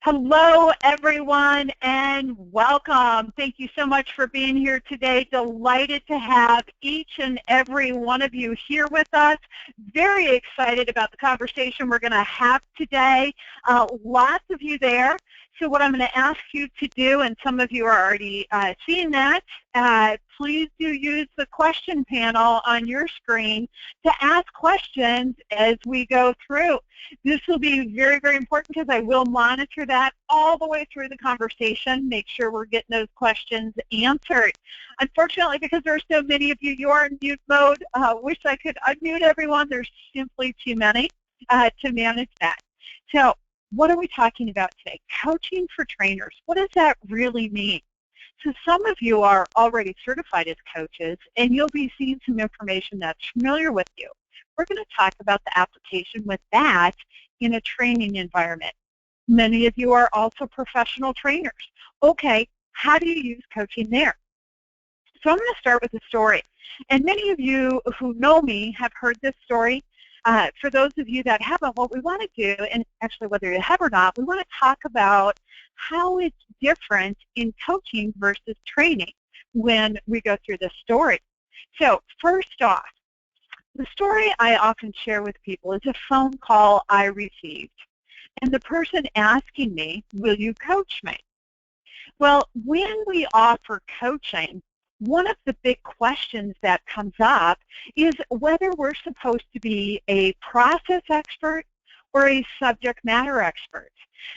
Hello, everyone, and welcome. Thank you so much for being here today. Delighted to have each and every one of you here with us. Very excited about the conversation we're going to have today. Lots of you there. So what I'm going to ask you to do, and some of you are already seeing that, please do use the question panel on your screen to ask questions as we go through. This will be very, very important because I will monitor that all the way through the conversation, make sure we're getting those questions answered. Unfortunately, because there are so many of you, you are in mute mode. Wish I could unmute everyone. There's simply too many to manage that. So what are we talking about today? Coaching for trainers. What does that really mean? So some of you are already certified as coaches, and you'll be seeing some information that's familiar with you. We're going to talk about the application with that in a training environment. Many of you are also professional trainers. Okay, how do you use coaching there? So I'm going to start with a story. And many of you who know me have heard this story. For those of you that haven't, what we want to do, and actually whether you have or not, we want to talk about how it's different in coaching versus training when we go through this story. So first off, the story I often share with people is a phone call I received. And the person asking me, will you coach me? Well, when we offer coaching, one of the big questions that comes up is whether we're supposed to be a process expert or a subject matter expert.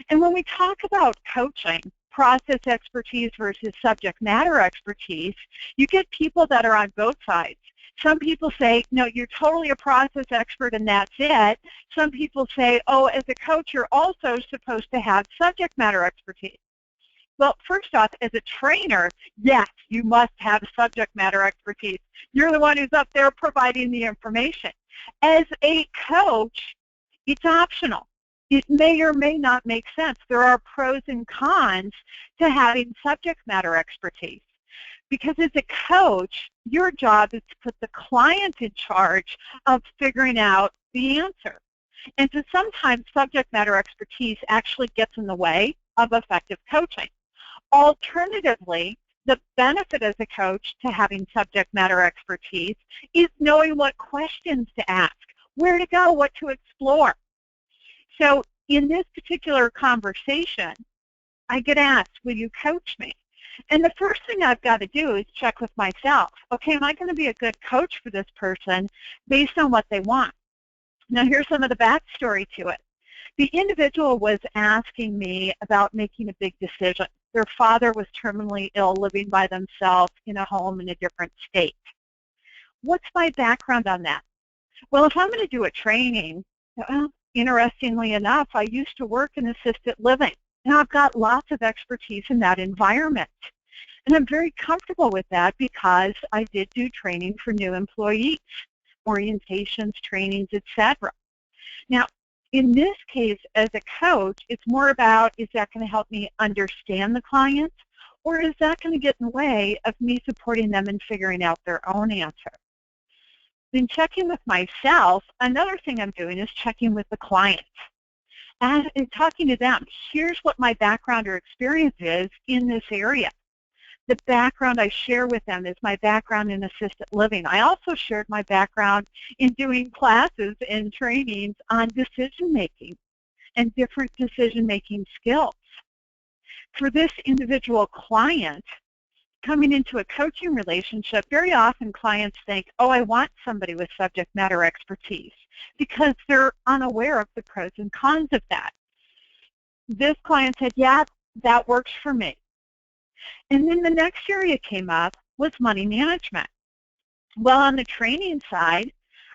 And when we talk about coaching, process expertise versus subject matter expertise, you get people that are on both sides. Some people say, no, you're totally a process expert and that's it. Some people say, oh, as a coach, you're also supposed to have subject matter expertise. Well, first off, as a trainer, yes, you must have subject matter expertise. You're the one who's up there providing the information. As a coach, it's optional. It may or may not make sense. There are pros and cons to having subject matter expertise. Because as a coach, your job is to put the client in charge of figuring out the answer. And so sometimes subject matter expertise actually gets in the way of effective coaching. Alternatively, the benefit as a coach to having subject matter expertise is knowing what questions to ask, where to go, what to explore. So in this particular conversation, I get asked, will you coach me? And the first thing I've got to do is check with myself. Okay, am I going to be a good coach for this person based on what they want? Now here's some of the backstory to it. The individual was asking me about making a big decision. Their father was terminally ill, living by themselves in a home in a different state. What's my background on that? Well, if I'm going to do a training, interestingly enough, I used to work in assisted living, and I've got lots of expertise in that environment. And I'm very comfortable with that because I did do training for new employees, orientations, trainings, etc. Now, in this case, as a coach, it's more about, is that going to help me understand the client, or is that going to get in the way of me supporting them in figuring out their own answer? Then checking with myself, another thing I'm doing is checking with the client. And talking to them, here's what my background or experience is in this area. The background I share with them is my background in assisted living. I also shared my background in doing classes and trainings on decision-making and different decision-making skills. For this individual client, coming into a coaching relationship, very often clients think, oh, I want somebody with subject matter expertise, because they're unaware of the pros and cons of that. This client said, yeah, that works for me. And then the next area came up was money management. Well, on the training side,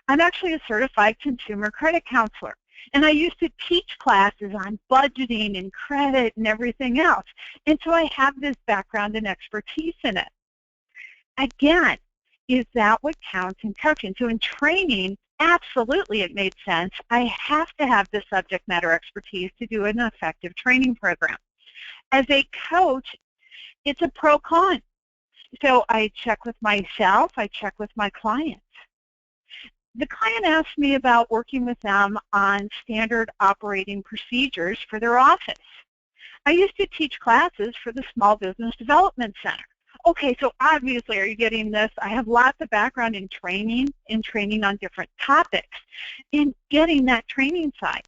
I'm actually a certified consumer credit counselor. And I used to teach classes on budgeting and credit and everything else. And so I have this background and expertise in it. Again, is that what counts in coaching? So in training, absolutely it made sense. I have to have the subject matter expertise to do an effective training program. As a coach, it's a pro-con. So I check with myself, I check with my clients. The client asked me about working with them on standard operating procedures for their office. I used to teach classes for the Small Business Development Center. Okay, so obviously, are you getting this? I have lots of background in training on different topics, in getting that training side.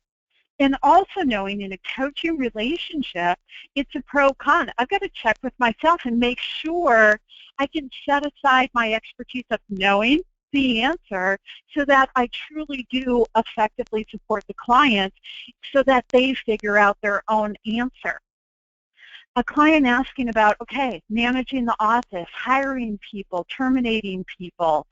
And also knowing in a coaching relationship, it's a pro-con. I've got to check with myself and make sure I can set aside my expertise of knowing the answer so that I truly do effectively support the client so that they figure out their own answer. A client asking about, okay, managing the office, hiring people, terminating people,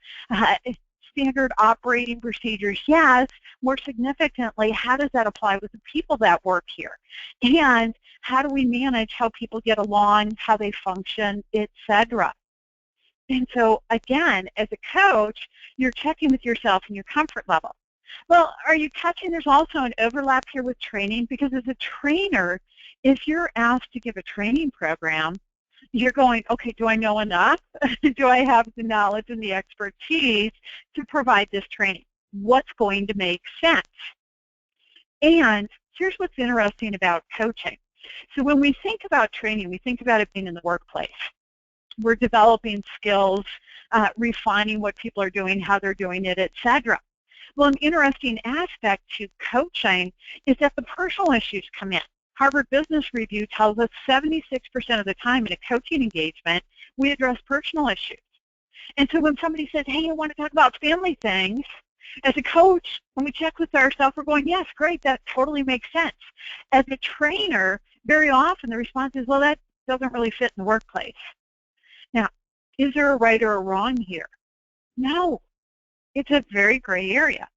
standard operating procedures, yes. More significantly, how does that apply with the people that work here? And how do we manage how people get along, how they function, etc.? And so, again, as a coach, you're checking with yourself and your comfort level. Well, are you catching there's also an overlap here with training? Because as a trainer, if you're asked to give a training program, you're going, okay, do I know enough? Do I have the knowledge and the expertise to provide this training? What's going to make sense? And here's what's interesting about coaching. So when we think about training, we think about it being in the workplace. We're developing skills, refining what people are doing, how they're doing it, etc. Well, an interesting aspect to coaching is that the personal issues come in. Harvard Business Review tells us 76% of the time in a coaching engagement, we address personal issues. And so when somebody says, hey, I want to talk about family things, as a coach, when we check with ourselves, we're going, yes, great, that totally makes sense. As a trainer, very often the response is, well, that doesn't really fit in the workplace. Now, is there a right or a wrong here? No. It's a very gray area.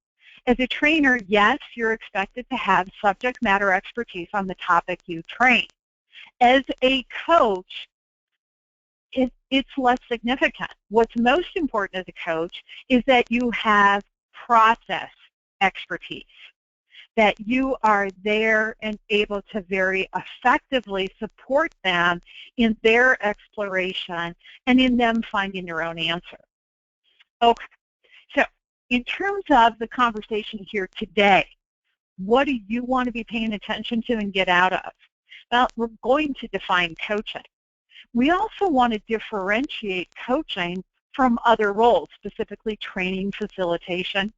As a trainer, yes, you're expected to have subject matter expertise on the topic you train. As a coach, it's less significant. What's most important as a coach is that you have process expertise, that you are there and able to very effectively support them in their exploration and in them finding their own answer. Okay. So, in terms of the conversation here today, what do you want to be paying attention to and get out of? Well, we're going to define coaching. We also want to differentiate coaching from other roles, specifically training, facilitation.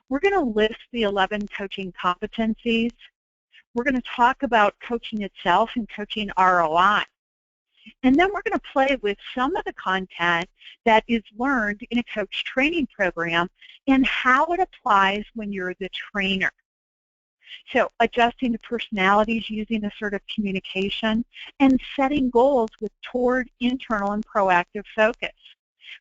We're going to list the 11 coaching competencies. We're going to talk about coaching itself and coaching ROI. And then we're going to play with some of the content that is learned in a coach training program and how it applies when you're the trainer. So adjusting to personalities using assertive communication and setting goals with toward internal and proactive focus.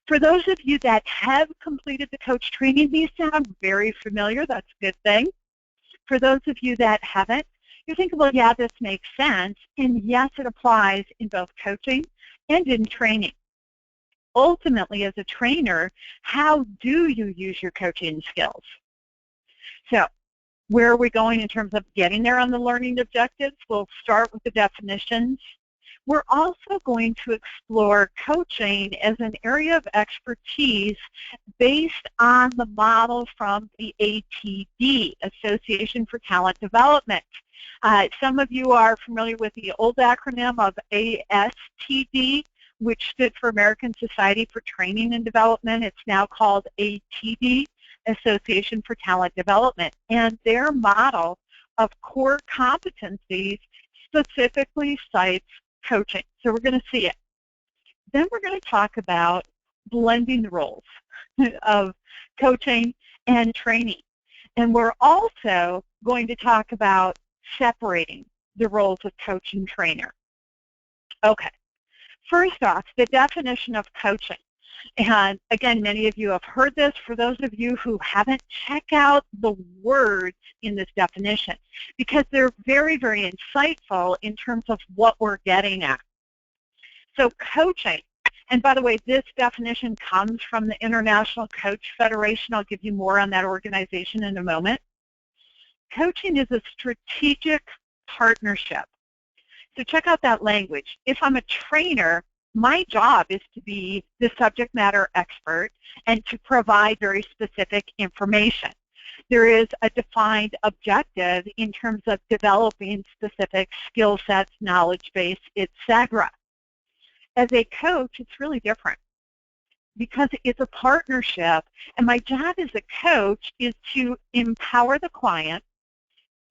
For those of you that have completed the coach training, these sound very familiar. That's a good thing. For those of you that haven't, you're thinking, well, yeah, this makes sense. And yes, it applies in both coaching and in training. Ultimately, as a trainer, how do you use your coaching skills? So where are we going in terms of getting there on the learning objectives? We'll start with the definitions. We're also going to explore coaching as an area of expertise based on the model from the ATD, Association for Talent Development. Some of you are familiar with the old acronym of ASTD, which stood for American Society for Training and Development. It's now called ATD, Association for Talent Development. And their model of core competencies specifically cites coaching. So we're going to see it. Then we're going to talk about blending the roles of coaching and training. And we're also going to talk about separating the roles of coach and trainer. Okay. First off, the definition of coaching. And again, many of you have heard this. For those of you who haven't, check out the words in this definition because they're very, very insightful in terms of what we're getting at. So coaching, and by the way, this definition comes from the International Coach Federation. I'll give you more on that organization in a moment. Coaching is a strategic partnership. So check out that language. If I'm a trainer, my job is to be the subject matter expert and to provide very specific information. There is a defined objective in terms of developing specific skill sets, knowledge base, etc. As a coach, it's really different because it's a partnership, and my job as a coach is to empower the client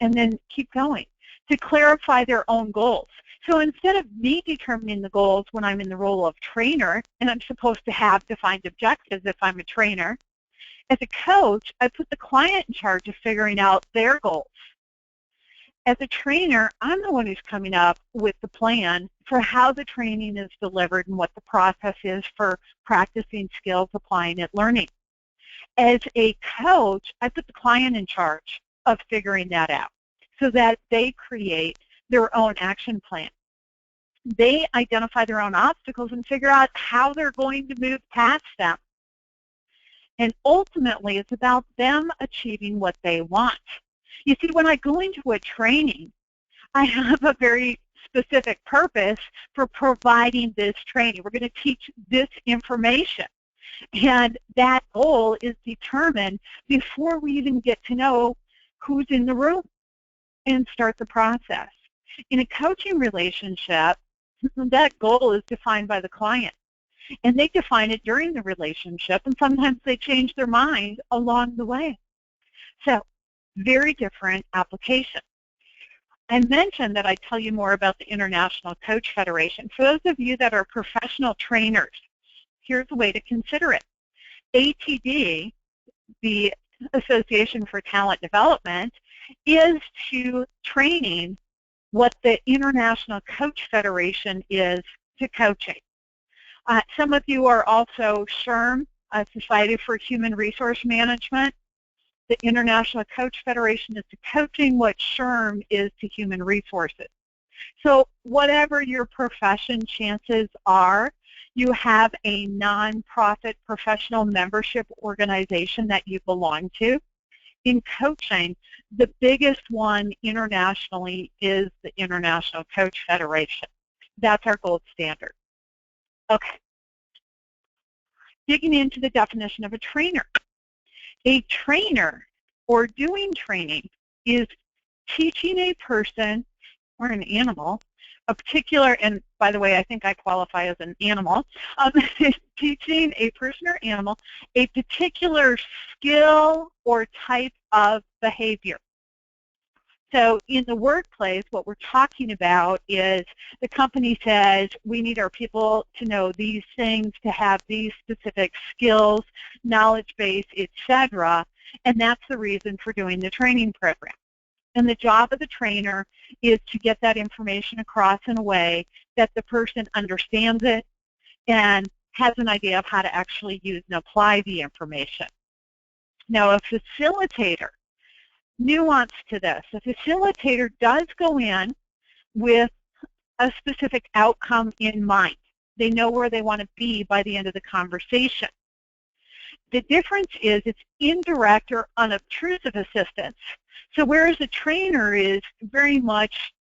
and then keep going, to clarify their own goals. So instead of me determining the goals when I'm in the role of trainer, and I'm supposed to have defined objectives if I'm a trainer, as a coach, I put the client in charge of figuring out their goals. As a trainer, I'm the one who's coming up with the plan for how the training is delivered and what the process is for practicing skills, applying it, learning. As a coach, I put the client in charge of figuring that out so that they create their own action plan. They identify their own obstacles and figure out how they're going to move past them. And ultimately, it's about them achieving what they want. You see, when I go into a training, I have a very specific purpose for providing this training. We're going to teach this information. And that goal is determined before we even get to know who's in the room and start the process. In a coaching relationship, that goal is defined by the client. And they define it during the relationship, and sometimes they change their mind along the way. So, very different application. I mentioned that I tell you more about the International Coach Federation. For those of you that are professional trainers, here's a way to consider it. ATD, the Association for Talent Development, is to training what the International Coach Federation is to coaching. Some of you are also SHRM, Society for Human Resource Management. The International Coach Federation is to coaching what SHRM is to human resources. So whatever your profession chances are, you have a nonprofit professional membership organization that you belong to. In coaching, the biggest one internationally is the International Coach Federation. That's our gold standard. Okay. Digging into the definition of a trainer. A trainer, or doing training, is teaching a person or an animal a particular, and by the way, I think I qualify as an animal, teaching a person or animal a particular skill or type of behavior. So in the workplace, what we're talking about is the company says we need our people to know these things, to have these specific skills, knowledge base, etc., and that's the reason for doing the training program. And the job of the trainer is to get that information across in a way that the person understands it and has an idea of how to actually use and apply the information. Now, a facilitator, nuance to this. A facilitator does go in with a specific outcome in mind. They know where they want to be by the end of the conversation. The difference is it's indirect or unobtrusive assistance. So whereas a trainer is very much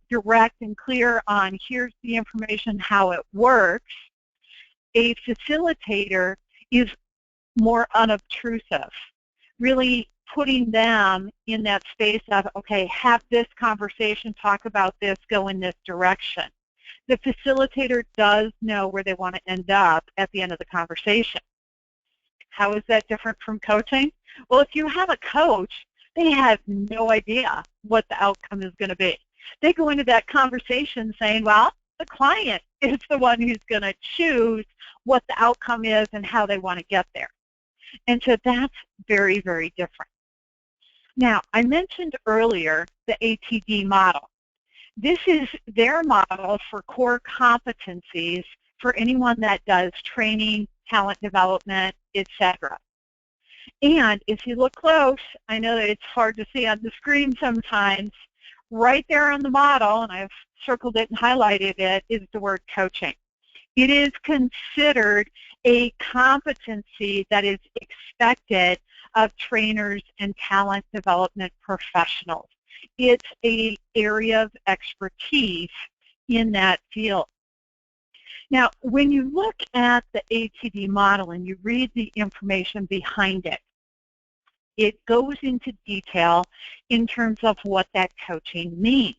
direct and clear on here's the information, how it works, a facilitator is more unobtrusive, really putting them in that space of, okay, have this conversation, talk about this, go in this direction. The facilitator does know where they want to end up at the end of the conversation. How is that different from coaching? Well, if you have a coach, they have no idea what the outcome is going to be. They go into that conversation saying, well, the client is the one who's going to choose what the outcome is and how they want to get there. And so that's very, very different. Now, I mentioned earlier the ATD model. This is their model for core competencies for anyone that does training, talent development, etc. And if you look close, I know that it's hard to see on the screen sometimes, right there on the model, and I've circled it and highlighted it, is the word coaching. It is considered a competency that is expected of trainers and talent development professionals. It's an area of expertise in that field. Now, when you look at the ATD model and you read the information behind it, it goes into detail in terms of what that coaching means.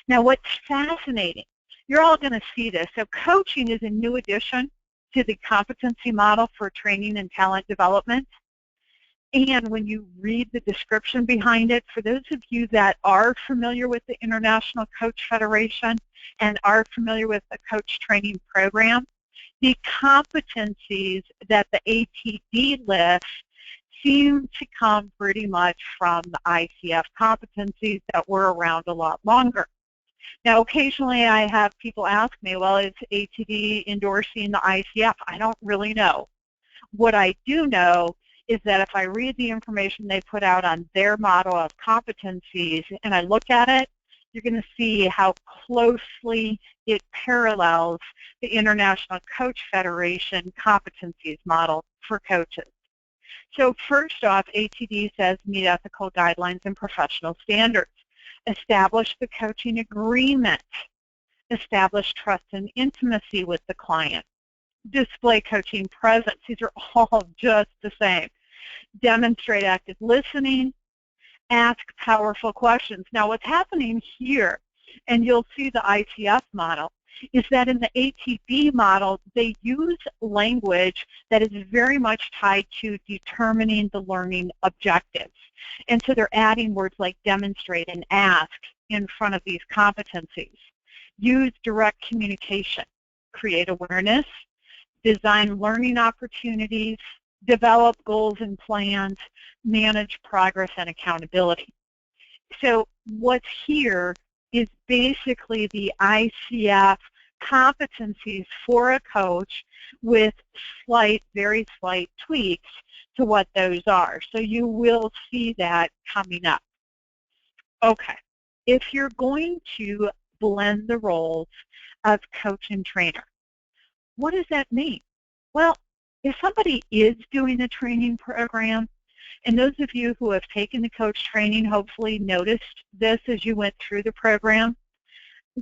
Now, what's fascinating, you're all going to see this. So coaching is a new addition to the competency model for training and talent development. And when you read the description behind it, for those of you that are familiar with the International Coach Federation and are familiar with the coach training program, the competencies that the ATD lists seem to come pretty much from the ICF competencies that were around a lot longer. Now, occasionally I have people ask me, well, is ATD endorsing the ICF? I don't really know. What I do know is that if I read the information they put out on their model of competencies and I look at it, you're going to see how closely it parallels the International Coach Federation competencies model for coaches. So first off, ATD says meet ethical guidelines and professional standards. Establish the coaching agreement. Establish trust and intimacy with the client. Display coaching presence. These are all just the same. Demonstrate active listening. Ask powerful questions. Now what's happening here, and you'll see the ICF model, is that in the ATD model, they use language that is very much tied to determining the learning objectives. And so they're adding words like demonstrate and ask in front of these competencies. Use direct communication. Create awareness. Design learning opportunities. Develop goals and plans. Manage progress and accountability. So what's here is basically the ICF competencies for a coach with very slight tweaks to what those are. So you will see that coming up. Okay, if you're going to blend the roles of coach and trainer, what does that mean? Well, if somebody is doing a training program, and those of you who have taken the coach training hopefully noticed this as you went through the program.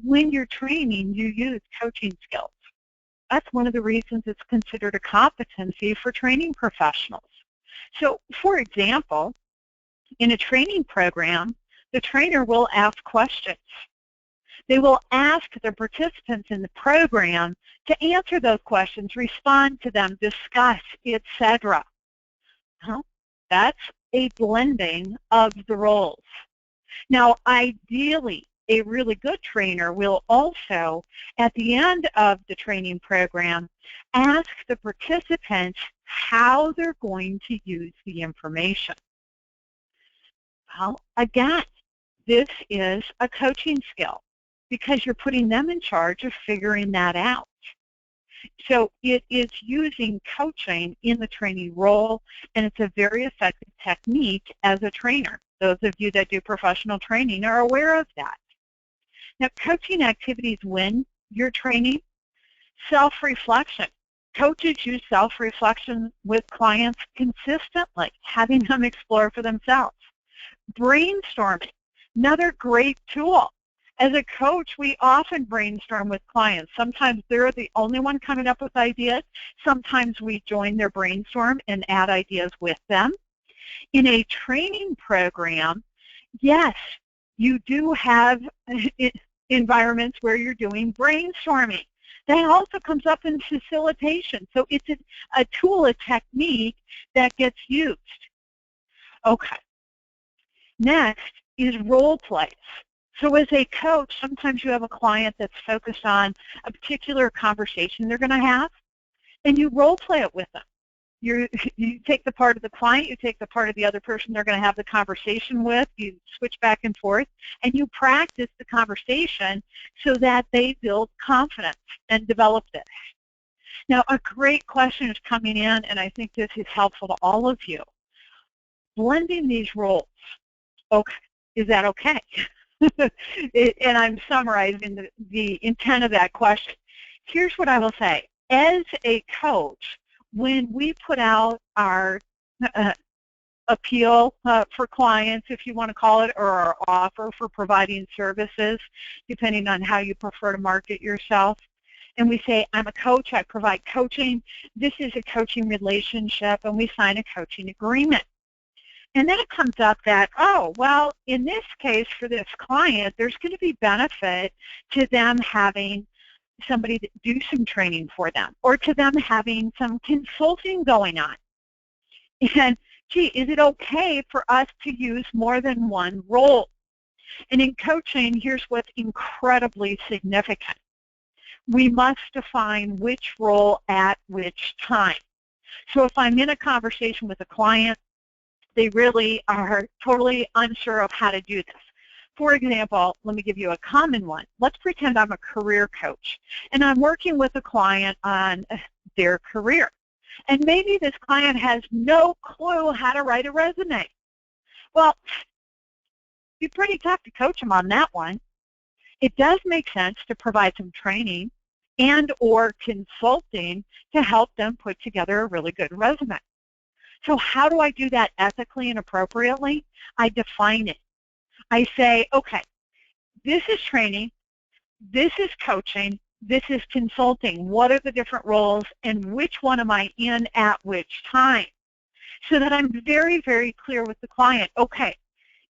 When you're training, you use coaching skills. That's one of the reasons it's considered a competency for training professionals. So, for example, in a training program, the trainer will ask questions. They will ask the participants in the program to answer those questions, respond to them, discuss, etc. Well, that's a blending of the roles. Now, ideally, a really good trainer will also, at the end of the training program, ask the participants how they're going to use the information. Well, again, this is a coaching skill because you're putting them in charge of figuring that out. So it is using coaching in the training role, and it's a very effective technique as a trainer. Those of you that do professional training are aware of that. Now, coaching activities when you're training, self-reflection. Coaches use self-reflection with clients consistently, having them explore for themselves. Brainstorming, another great tool. As a coach, we often brainstorm with clients. Sometimes they're the only one coming up with ideas. Sometimes we join their brainstorm and add ideas with them. In a training program, yes, you do have environments where you're doing brainstorming. That also comes up in facilitation. So it's a tool, a technique that gets used. Okay. Next is role plays. So as a coach, sometimes you have a client that's focused on a particular conversation they're going to have, and you role play it with them. You take the part of the client, you take the part of the other person they're going to have the conversation with, you switch back and forth, and you practice the conversation so that they build confidence and develop this. Now, a great question is coming in, and I think this is helpful to all of you. Blending these roles, okay, is that okay? And I'm summarizing the intent of that question. Here's what I will say. As a coach, when we put out our appeal for clients, if you want to call it, or our offer for providing services, depending on how you prefer to market yourself, and we say, I'm a coach, I provide coaching, this is a coaching relationship, and we sign a coaching agreement. And then it comes up that, oh, well, in this case for this client, there's going to be benefit to them having somebody that do some training for them, or to them having some consulting going on. And gee, is it okay for us to use more than one role? And in coaching, here's what's incredibly significant. We must define which role at which time. So if I'm in a conversation with a client, they really are totally unsure of how to do this. For example, let me give you a common one. Let's pretend I'm a career coach, and I'm working with a client on their career. And maybe this client has no clue how to write a resume. Well, it'd be pretty tough to coach them on that one. It does make sense to provide some training and or consulting to help them put together a really good resume. So how do I do that ethically and appropriately? I define it. I say, okay, this is training, this is coaching, this is consulting. What are the different roles and which one am I in at which time? So that I'm very, very clear with the client. Okay,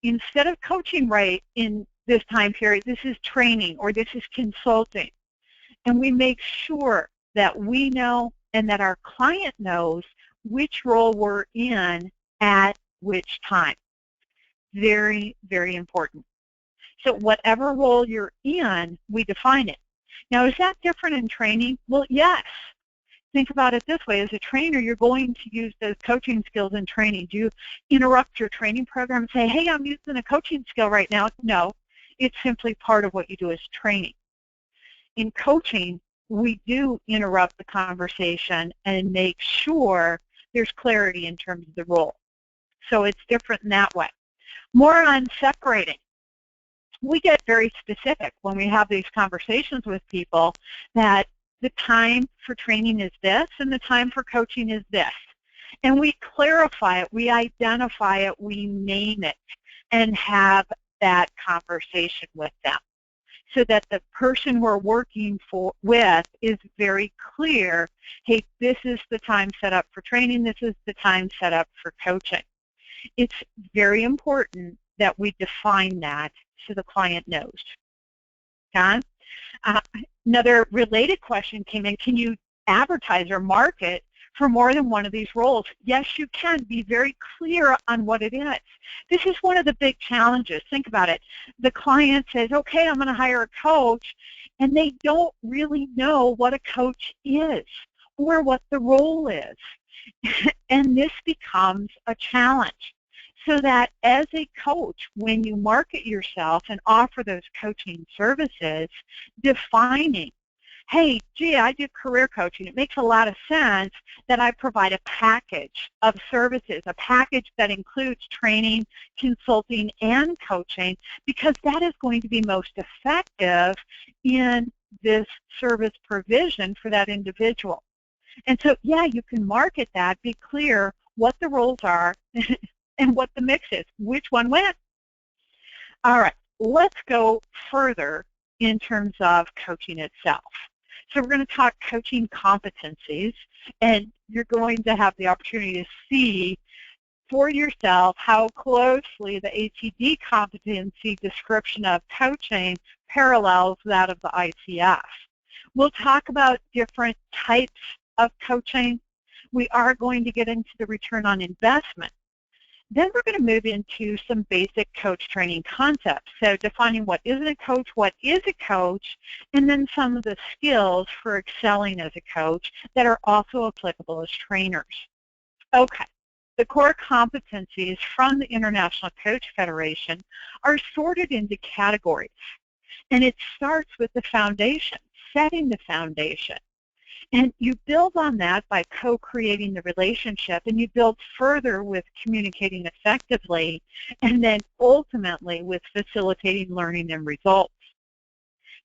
instead of coaching right in this time period, this is training or this is consulting. And we make sure that we know and that our client knows which role we're in at which time. Very, very important. So whatever role you're in, we define it. Now, is that different in training? Well, yes. Think about it this way. As a trainer, you're going to use those coaching skills in training. Do you interrupt your training program and say, hey, I'm using a coaching skill right now? No. It's simply part of what you do as training. In coaching, we do interrupt the conversation and make sure there's clarity in terms of the role. So it's different in that way. More on separating. We get very specific when we have these conversations with people that the time for training is this and the time for coaching is this. And we clarify it, we identify it, we name it, and have that conversation with them so that the person we're working with is very clear, hey, this is the time set up for training, this is the time set up for coaching. It's very important that we define that so the client knows. Okay? Another related question came in, can you advertise or market for more than one of these roles? Yes, you can. Be very clear on what it is. This is one of the big challenges. Think about it. The client says, okay, I'm going to hire a coach, and they don't really know what a coach is or what the role is. And this becomes a challenge. So that as a coach, when you market yourself and offer those coaching services, defining, hey, gee, I do career coaching. It makes a lot of sense that I provide a package of services, a package that includes training, consulting, and coaching, because that is going to be most effective in this service provision for that individual. And so, yeah, you can market that, be clear what the roles are, and what the mix is, which one went. All right, let's go further in terms of coaching itself. So we're going to talk coaching competencies, and you're going to have the opportunity to see for yourself how closely the ATD competency description of coaching parallels that of the ICF. We'll talk about different types of coaching. We are going to get into the return on investment. Then we're going to move into some basic coach training concepts. So defining what isn't a coach, what is a coach, and then some of the skills for excelling as a coach that are also applicable as trainers. Okay, the core competencies from the International Coach Federation are sorted into categories. And it starts with the foundation, setting the foundation. And you build on that by co-creating the relationship, and you build further with communicating effectively, and then ultimately with facilitating learning and results.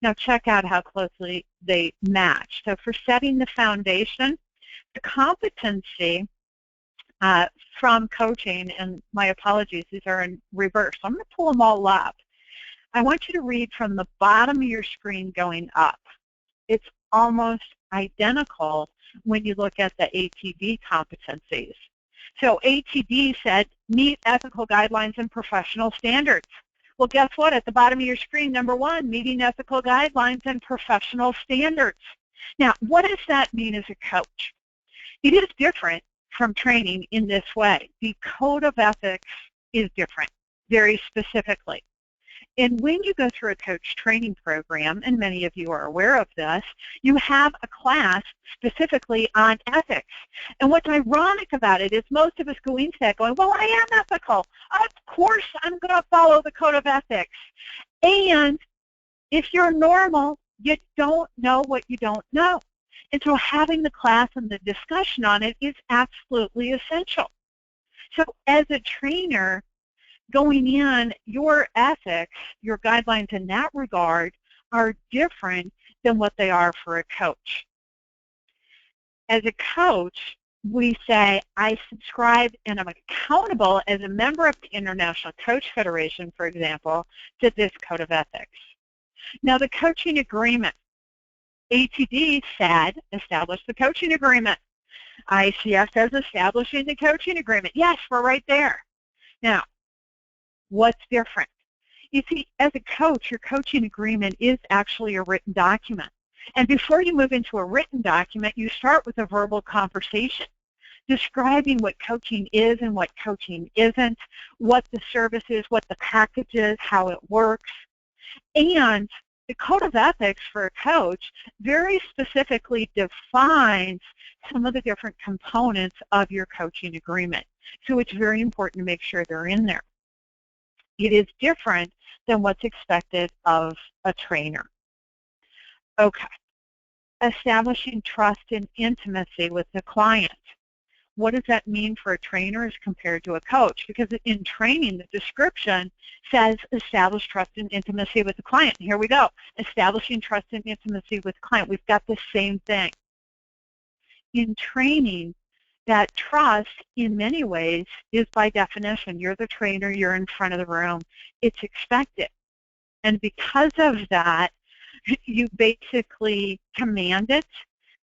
Now check out how closely they match. So for setting the foundation, the competency from coaching, and my apologies, these are in reverse. I'm going to pull them all up. I want you to read from the bottom of your screen going up. It's almost identical when you look at the ATD competencies. So ATD said, meet ethical guidelines and professional standards. Well, guess what? At the bottom of your screen, number 1, meeting ethical guidelines and professional standards. Now, what does that mean as a coach? It is different from training in this way. The code of ethics is different, very specifically. And when you go through a coach training program, and many of you are aware of this, you have a class specifically on ethics. And what's ironic about it is most of us go into that going, well, I am ethical. Of course I'm going to follow the code of ethics. And if you're normal, you don't know what you don't know. And so having the class and the discussion on it is absolutely essential. So as a trainer, going in, your ethics, your guidelines in that regard are different than what they are for a coach. As a coach, we say, I subscribe and I'm accountable as a member of the International Coach Federation, for example, to this code of ethics. Now, the coaching agreement, ATD said, establish the coaching agreement. ICF says establishing the coaching agreement. Yes, we're right there. Now, what's different? You see, as a coach, your coaching agreement is actually a written document. And before you move into a written document, you start with a verbal conversation, describing what coaching is and what coaching isn't, what the service is, what the package is, how it works. And the code of ethics for a coach very specifically defines some of the different components of your coaching agreement. So it's very important to make sure they're in there. It is different than what's expected of a trainer. Okay. Establishing trust and intimacy with the client. What does that mean for a trainer as compared to a coach? Because in training, the description says establish trust and intimacy with the client. Here we go. Establishing trust and intimacy with the client. We've got the same thing. In training, that trust, in many ways, is by definition. You're the trainer, you're in front of the room. It's expected. And because of that, you basically command it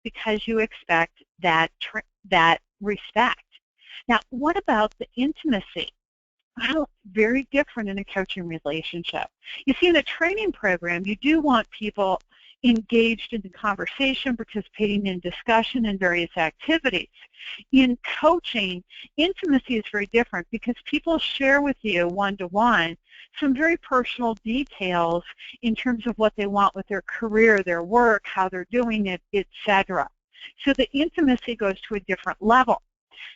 because you expect that respect. Now, what about the intimacy? Well, very different in a coaching relationship. You see, in a training program, you do want people engaged in the conversation, participating in discussion and various activities. In coaching, intimacy is very different because people share with you one-to-one some very personal details in terms of what they want with their career, their work, how they're doing it, etc. So the intimacy goes to a different level.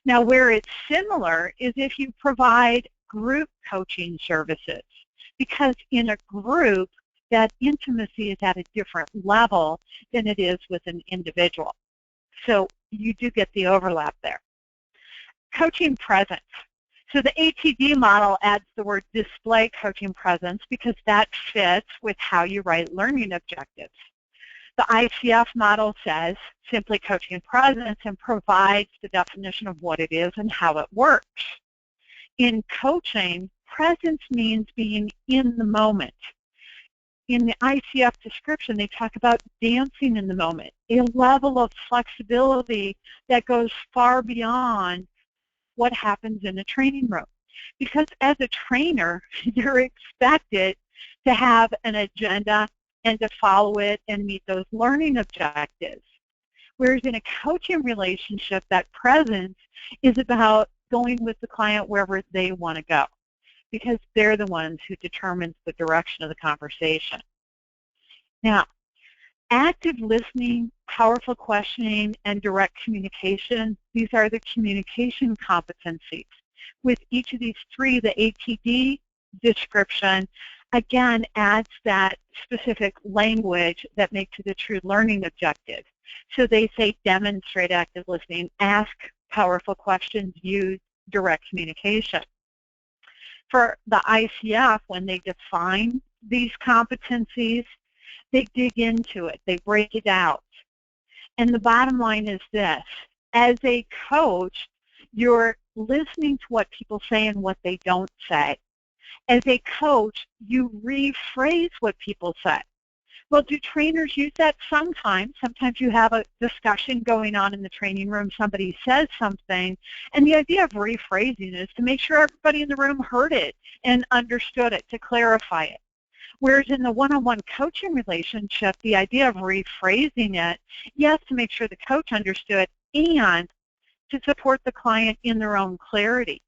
Now, where it's similar is if you provide group coaching services, because in a group, that intimacy is at a different level than it is with an individual. So you do get the overlap there. Coaching presence. So the ATD model adds the word display coaching presence because that fits with how you write learning objectives. The ICF model says simply coaching presence and provides the definition of what it is and how it works. In coaching, presence means being in the moment. In the ICF description, they talk about dancing in the moment, a level of flexibility that goes far beyond what happens in a training room. Because as a trainer, you're expected to have an agenda and to follow it and meet those learning objectives. Whereas in a coaching relationship, that presence is about going with the client wherever they want to go, because they're the ones who determines the direction of the conversation. Now, active listening, powerful questioning, and direct communication, these are the communication competencies. With each of these three, the ATD description, again, adds that specific language that makes it a true learning objective. So they say demonstrate active listening, ask powerful questions, use direct communication. For the ICF, when they define these competencies, they dig into it, they break it out. And the bottom line is this: as a coach, you're listening to what people say and what they don't say. As a coach, you rephrase what people say. Well, do trainers use that sometimes? Sometimes you have a discussion going on in the training room, somebody says something, and the idea of rephrasing is to make sure everybody in the room heard it and understood it, to clarify it. Whereas in the one-on-one coaching relationship, the idea of rephrasing it, yes, to make sure the coach understood and to support the client in their own clarity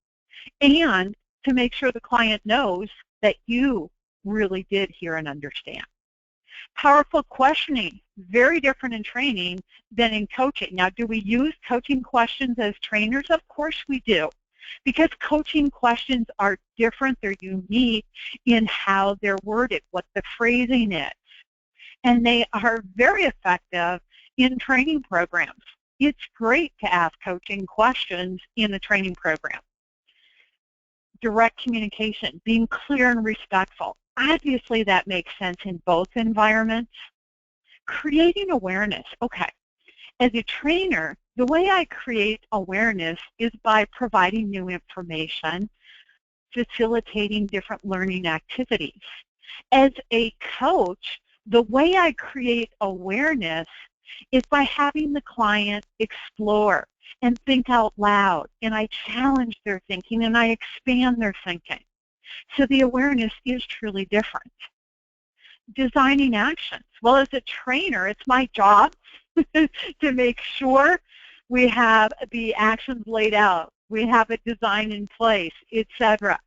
and to make sure the client knows that you really did hear and understand. Powerful questioning, very different in training than in coaching. Now, do we use coaching questions as trainers? Of course we do, because coaching questions are different. They're unique in how they're worded, what the phrasing is, and they are very effective in training programs. It's great to ask coaching questions in a training program. Direct communication, being clear and respectful. Obviously, that makes sense in both environments. Creating awareness. Okay, as a trainer, the way I create awareness is by providing new information, facilitating different learning activities. As a coach, the way I create awareness is by having the client explore and think out loud, and I challenge their thinking and I expand their thinking. So the awareness is truly different. Designing actions. Well, as a trainer, it's my job to make sure we have the actions laid out, we have a design in place, etc.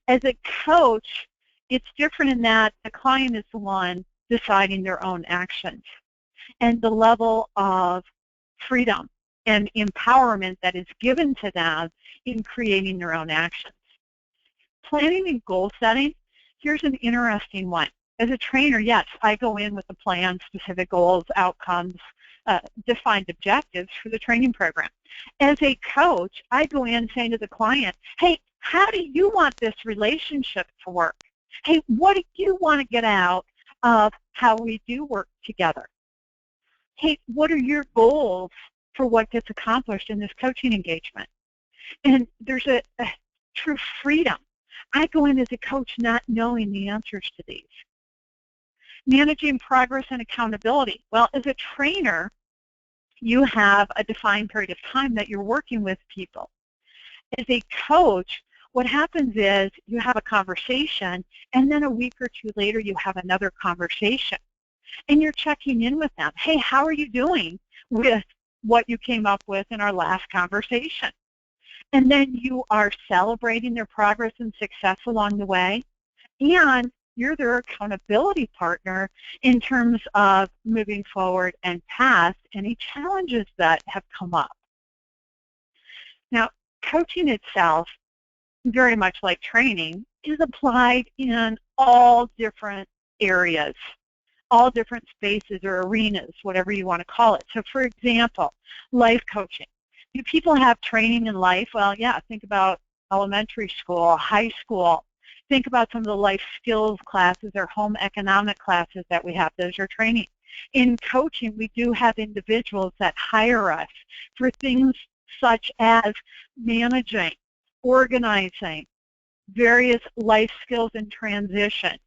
As a coach, it's different in that the client is the one deciding their own actions, and the level of freedom and empowerment that is given to them in creating their own actions. Planning and goal setting, here's an interesting one. As a trainer, yes, I go in with a plan, specific goals, outcomes, defined objectives for the training program. As a coach, I go in saying to the client, hey, how do you want this relationship to work? Hey, what do you want to get out of how we do work together? Hey, what are your goals for what gets accomplished in this coaching engagement? And there's a true freedom. I go in as a coach not knowing the answers to these. Managing progress and accountability. Well, as a trainer, you have a defined period of time that you're working with people. As a coach, what happens is you have a conversation, and then a week or two later you have another conversation. And you're checking in with them. Hey, how are you doing with what you came up with in our last conversation? And then you are celebrating their progress and success along the way, and you're their accountability partner in terms of moving forward and past any challenges that have come up. Now, coaching itself, very much like training, is applied in all different areas, all different spaces or arenas, whatever you want to call it. So for example, life coaching. Do people have training in life? Well, yeah, think about elementary school, high school. Think about some of the life skills classes or home economic classes that we have. Those are training. In coaching, we do have individuals that hire us for things such as managing, organizing, various life skills and transitions.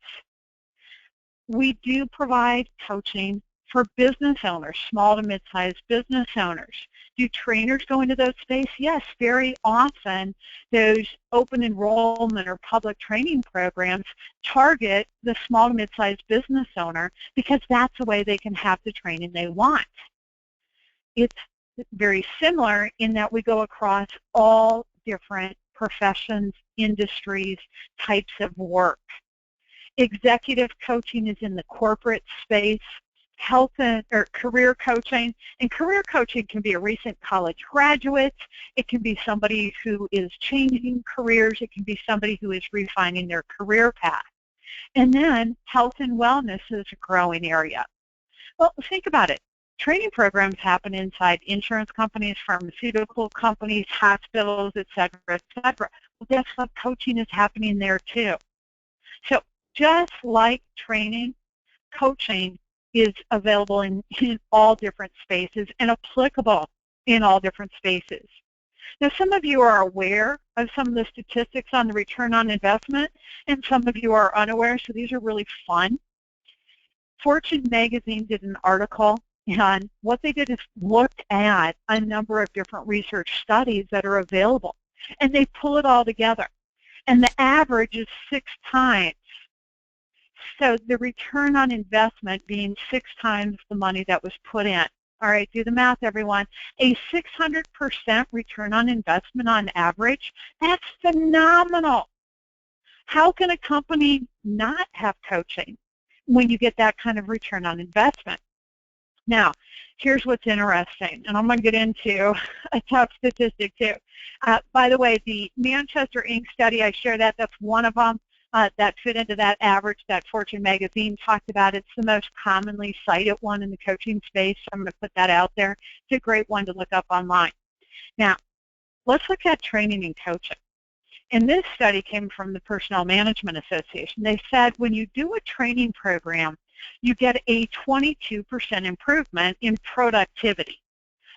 We do provide coaching for business owners, small to mid-sized business owners. Do trainers go into those spaces? Yes, very often those open enrollment or public training programs target the small to mid-sized business owner because that's the way they can have the training they want. It's very similar in that we go across all different professions, industries, types of work. Executive coaching is in the corporate space. Health or career coaching, and career coaching can be a recent college graduate, it can be somebody who is changing careers, it can be somebody who is refining their career path. And then health and wellness is a growing area. Well, think about it. Training programs happen inside insurance companies, pharmaceutical companies, hospitals, et cetera, et cetera. Well, guess what? Coaching is happening there too. So just like training, coaching is available in all different spaces and applicable in all different spaces. Now, some of you are aware of some of the statistics on the return on investment, and some of you are unaware, so these are really fun. Fortune magazine did an article, and what they did is looked at a number of different research studies that are available, and they pull it all together. And the average is 6 times. So the return on investment being 6 times the money that was put in. All right, do the math, everyone. A 600% return on investment on average, that's phenomenal. How can a company not have coaching when you get that kind of return on investment? Now, here's what's interesting, and I'm going to get into a tough statistic too. By the way, the Manchester Inc. study, I share that, that's one of them that fit into that average that Fortune magazine talked about. It's the most commonly cited one in the coaching space, so I'm going to put that out there. It's a great one to look up online. Now, let's look at training and coaching. And this study came from the Personnel Management Association. They said when you do a training program, you get a 22% improvement in productivity.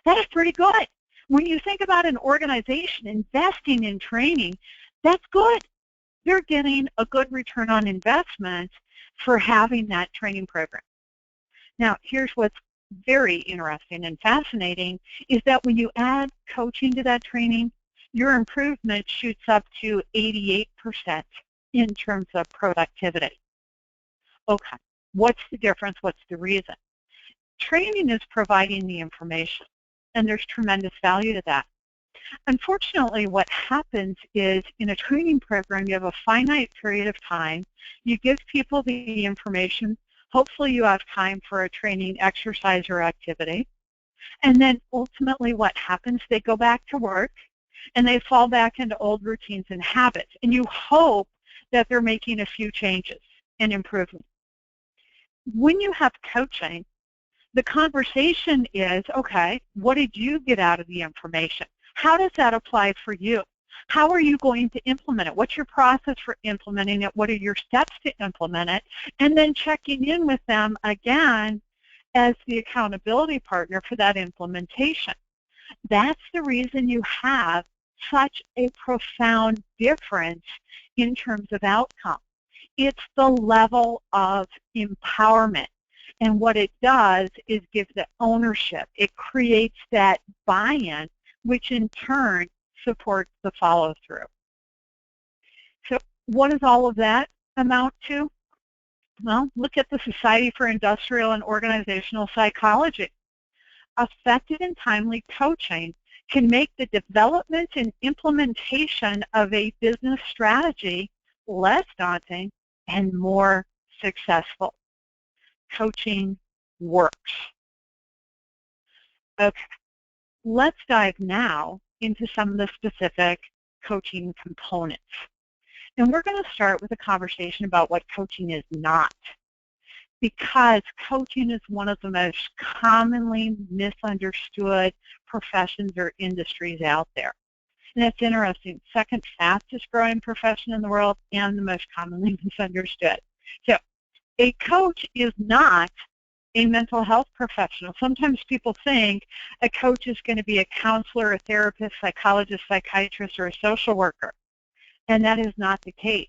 That is pretty good. When you think about an organization investing in training, that's good. They're getting a good return on investment for having that training program. Now, here's what's very interesting and fascinating is that when you add coaching to that training, your improvement shoots up to 88% in terms of productivity. Okay, what's the difference? What's the reason? Training is providing the information, and there's tremendous value to that. Unfortunately, what happens is in a training program, you have a finite period of time. You give people the information. Hopefully, you have time for a training exercise or activity. And then ultimately what happens, they go back to work, and they fall back into old routines and habits. And you hope that they're making a few changes and improvements. When you have coaching, the conversation is, okay, what did you get out of the information? How does that apply for you? How are you going to implement it? What's your process for implementing it? What are your steps to implement it? And then checking in with them again as the accountability partner for that implementation. That's the reason you have such a profound difference in terms of outcome. It's the level of empowerment. And what it does is give the ownership. It creates that buy-in, which in turn supports the follow-through. So what does all of that amount to? Well, look at the Society for Industrial and Organizational Psychology. Effective and timely coaching can make the development and implementation of a business strategy less daunting and more successful. Coaching works. Okay, let's dive now into some of the specific coaching components. And we're going to start with a conversation about what coaching is not, because coaching is one of the most commonly misunderstood professions or industries out there. And it's interesting, second fastest growing profession in the world and the most commonly misunderstood. So a coach is not a mental health professional. Sometimes people think a coach is going to be a counselor, a therapist, psychologist, psychiatrist, or a social worker. And that is not the case.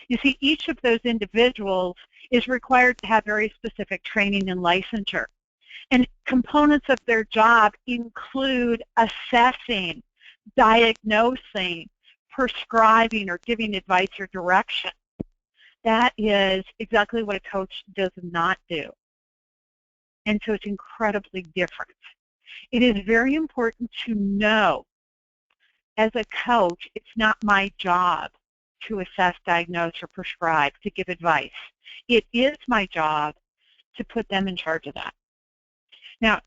You see, each of those individuals is required to have very specific training and licensure. And components of their job include assessing, diagnosing, prescribing, or giving advice or direction. That is exactly what a coach does not do. And so it's incredibly different. It is very important to know, as a coach, it's not my job to assess, diagnose, or prescribe, to give advice. It is my job to put them in charge of that. Now,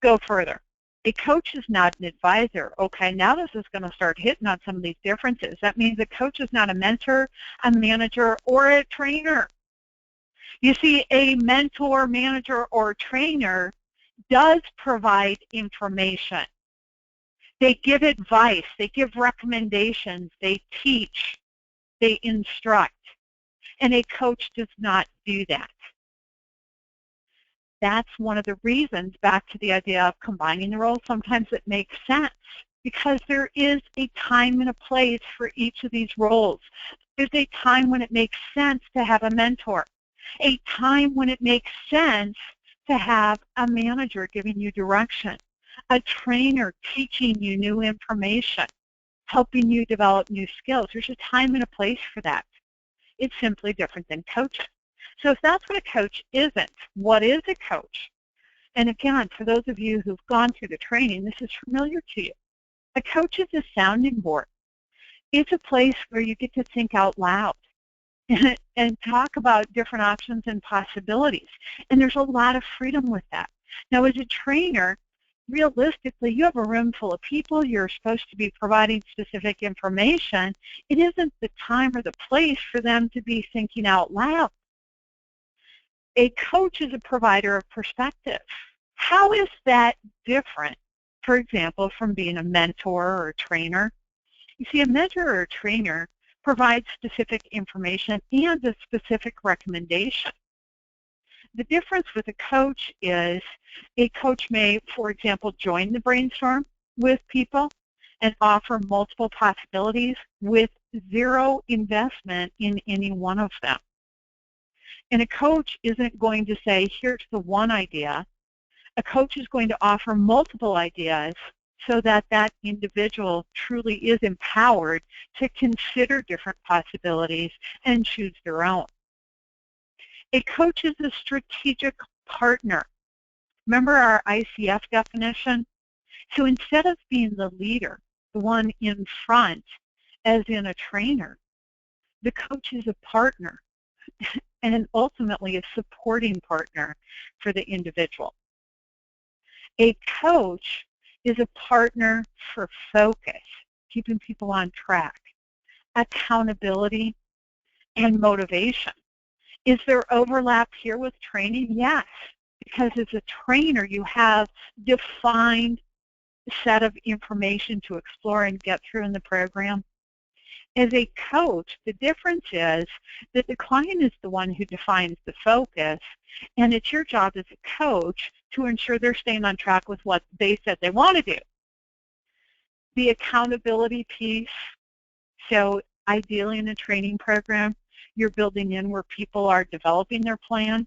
go further. A coach is not an advisor. Okay, now this is going to start hitting on some of these differences. That means a coach is not a mentor, a manager, or a trainer. You see, a mentor, manager, or trainer does provide information. They give advice, they give recommendations, they teach, they instruct, and a coach does not do that. That's one of the reasons, back to the idea of combining the roles, sometimes it makes sense because there is a time and a place for each of these roles. There's a time when it makes sense to have a mentor. a time when it makes sense to have a manager giving you direction, a trainer teaching you new information, helping you develop new skills. There's a time and a place for that. It's simply different than coaching. So if that's what a coach isn't, what is a coach? And again, for those of you who've gone through the training, this is familiar to you. A coach is a sounding board. It's a place where you get to think out loud and talk about different options and possibilities. And there's a lot of freedom with that. Now, as a trainer, realistically, you have a room full of people. You're supposed to be providing specific information. It isn't the time or the place for them to be thinking out loud. A coach is a provider of perspective. How is that different, for example, from being a mentor or a trainer? You see, a mentor or a trainer provides specific information and a specific recommendation. The difference with a coach is a coach may, for example, join the brainstorm with people and offer multiple possibilities with zero investment in any one of them. And a coach isn't going to say, here's the one idea. A coach is going to offer multiple ideas so that that individual truly is empowered to consider different possibilities and choose their own. A coach is a strategic partner. Remember our ICF definition? So instead of being the leader, the one in front, as in a trainer, the coach is a partner and ultimately a supporting partner for the individual. A coach is a partner for focus, keeping people on track, accountability, and motivation. Is there overlap here with training? Yes, because as a trainer, you have defined set of information to explore and get through in the program. As a coach, the difference is that the client is the one who defines the focus, and it's your job as a coach to ensure they're staying on track with what they said they want to do. The accountability piece, so ideally in a training program, you're building in where people are developing their plan.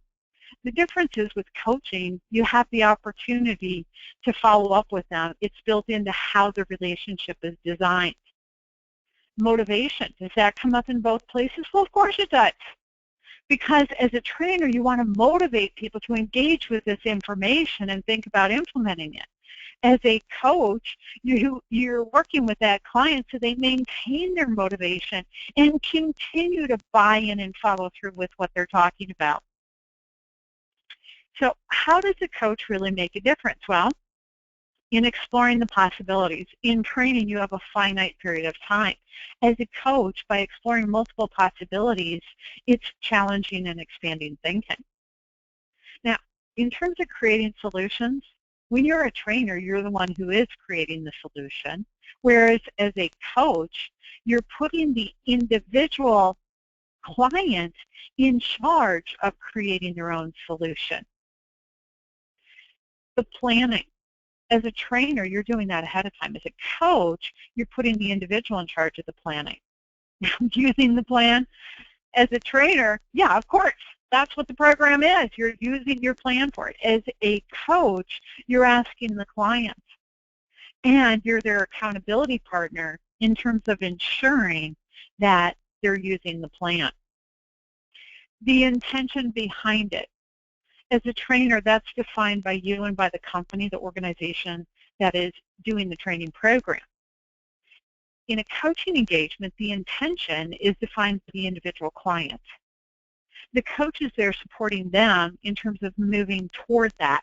The difference is with coaching, you have the opportunity to follow up with them. It's built into how the relationship is designed. Motivation, does that come up in both places? Well, of course it does. Because as a trainer, you want to motivate people to engage with this information and think about implementing it. As a coach, you're working with that client so they maintain their motivation and continue to buy in and follow through with what they're talking about. So how does a coach really make a difference? Well, in exploring the possibilities. In training, you have a finite period of time. As a coach, by exploring multiple possibilities, it's challenging and expanding thinking. Now, in terms of creating solutions, when you're a trainer, you're the one who is creating the solution, whereas as a coach, you're putting the individual client in charge of creating their own solution. The planning. As a trainer, you're doing that ahead of time. As a coach, you're putting the individual in charge of the planning. Using the plan. As a trainer, yeah, of course, that's what the program is. You're using your plan for it. As a coach, you're asking the client. And you're their accountability partner in terms of ensuring that they're using the plan. The intention behind it. As a trainer, that's defined by you and by the company, the organization that is doing the training program. In a coaching engagement, the intention is defined by the individual client. The coach is there supporting them in terms of moving toward that,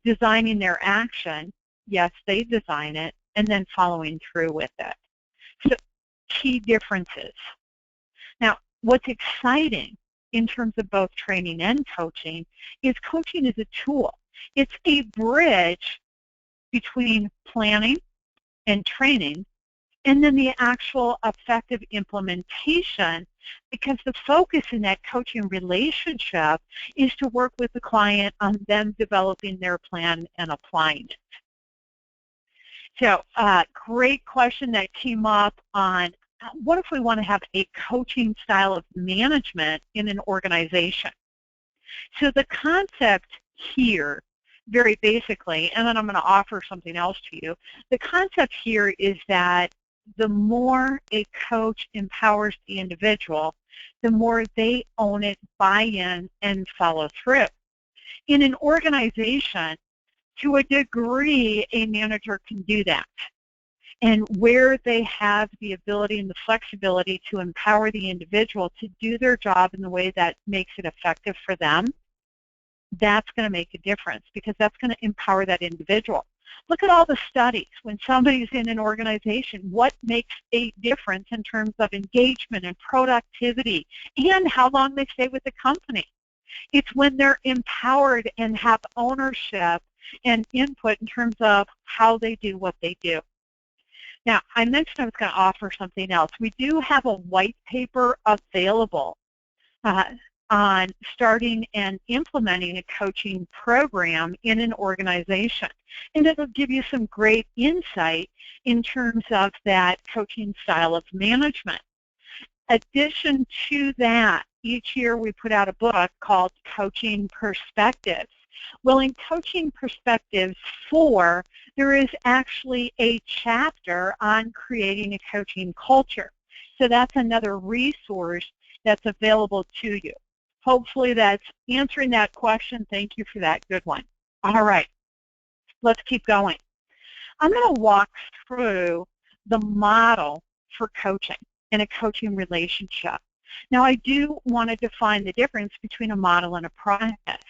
designing their action. Yes, they design it, and then following through with it. So, key differences. Now, what's exciting in terms of both training and coaching is coaching is a tool. It's a bridge between planning and training and then the actual effective implementation, because the focus in that coaching relationship is to work with the client on them developing their plan and applying it. So great question that came up on what if we want to have a coaching style of management in an organization? So the concept here, very basically, and then I'm going to offer something else to you, the concept here is that the more a coach empowers the individual, the more they own it, buy in, and follow through. In an organization, to a degree, a manager can do that. And where they have the ability and the flexibility to empower the individual to do their job in the way that makes it effective for them, that's going to make a difference because that's going to empower that individual. Look at all the studies. When somebody's in an organization, what makes a difference in terms of engagement and productivity and how long they stay with the company? It's when they're empowered and have ownership and input in terms of how they do what they do. Now, I mentioned I was going to offer something else. We do have a white paper available on starting and implementing a coaching program in an organization. And it'll give you some great insight in terms of that coaching style of management. Addition to that, each year we put out a book called Coaching Perspectives. Well, in Coaching Perspectives 4, there is actually a chapter on creating a coaching culture. So that's another resource that's available to you. Hopefully that's answering that question. Thank you for that. Good one. All right, let's keep going. I'm going to walk through the model for coaching in a coaching relationship. Now, I do want to define the difference between a model and a process.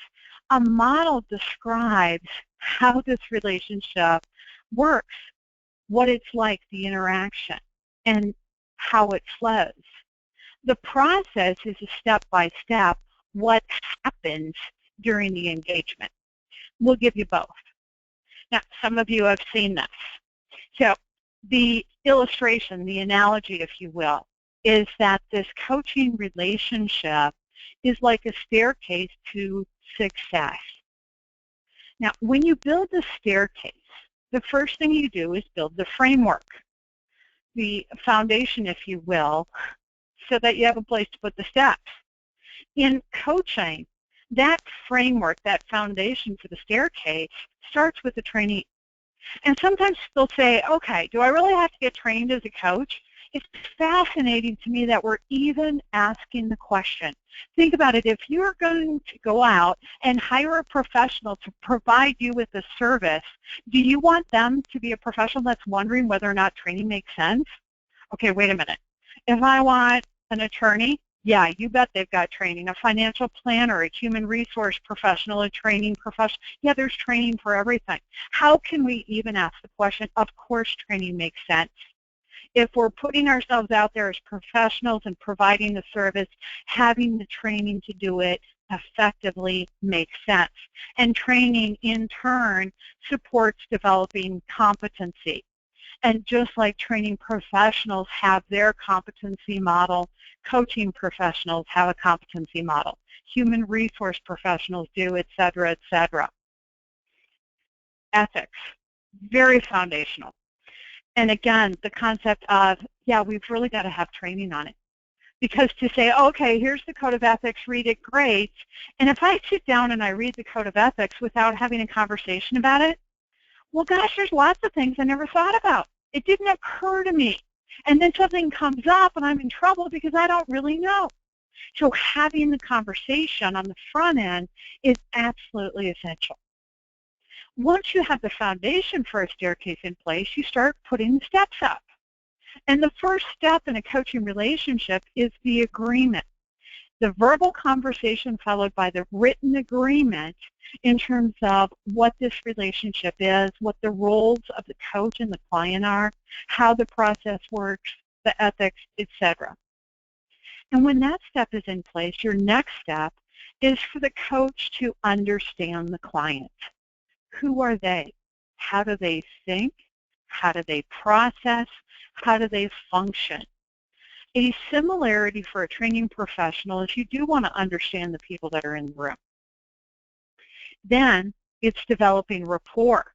A model describes how this relationship works, what it's like, the interaction, and how it flows. The process is a step-by-step what happens during the engagement. We'll give you both. Now, some of you have seen this. So the illustration, the analogy, if you will, is that this coaching relationship is like a staircase to success. Now, when you build the staircase, the first thing you do is build the framework, the foundation, if you will, so that you have a place to put the steps. In coaching, that framework, that foundation for the staircase starts with the trainee. And sometimes they'll say, okay, do I really have to get trained as a coach? It's fascinating to me that we're even asking the question. Think about it. If you're going to go out and hire a professional to provide you with a service, do you want them to be a professional that's wondering whether or not training makes sense? Okay, wait a minute. If I want an attorney, yeah, you bet they've got training. A financial planner, a human resource professional, a training professional. Yeah, there's training for everything. How can we even ask the question? Of course training makes sense. If we're putting ourselves out there as professionals and providing the service, having the training to do it effectively makes sense. And training, in turn, supports developing competency. And just like training professionals have their competency model, coaching professionals have a competency model. Human resource professionals do, et cetera, et cetera. Ethics, very foundational. And again, the concept of, yeah, we've really got to have training on it. Because to say, okay, here's the code of ethics, read it, great. And if I sit down and I read the code of ethics without having a conversation about it, well, gosh, there's lots of things I never thought about. It didn't occur to me. And then something comes up and I'm in trouble because I don't really know. So having the conversation on the front end is absolutely essential. Once you have the foundation for a staircase in place, you start putting the steps up. And the first step in a coaching relationship is the agreement. The verbal conversation followed by the written agreement in terms of what this relationship is, what the roles of the coach and the client are, how the process works, the ethics, etc. And when that step is in place, your next step is for the coach to understand the client. Who are they? How do they think? How do they process? How do they function? A similarity for a training professional is you do want to understand the people that are in the room. Then it's developing rapport.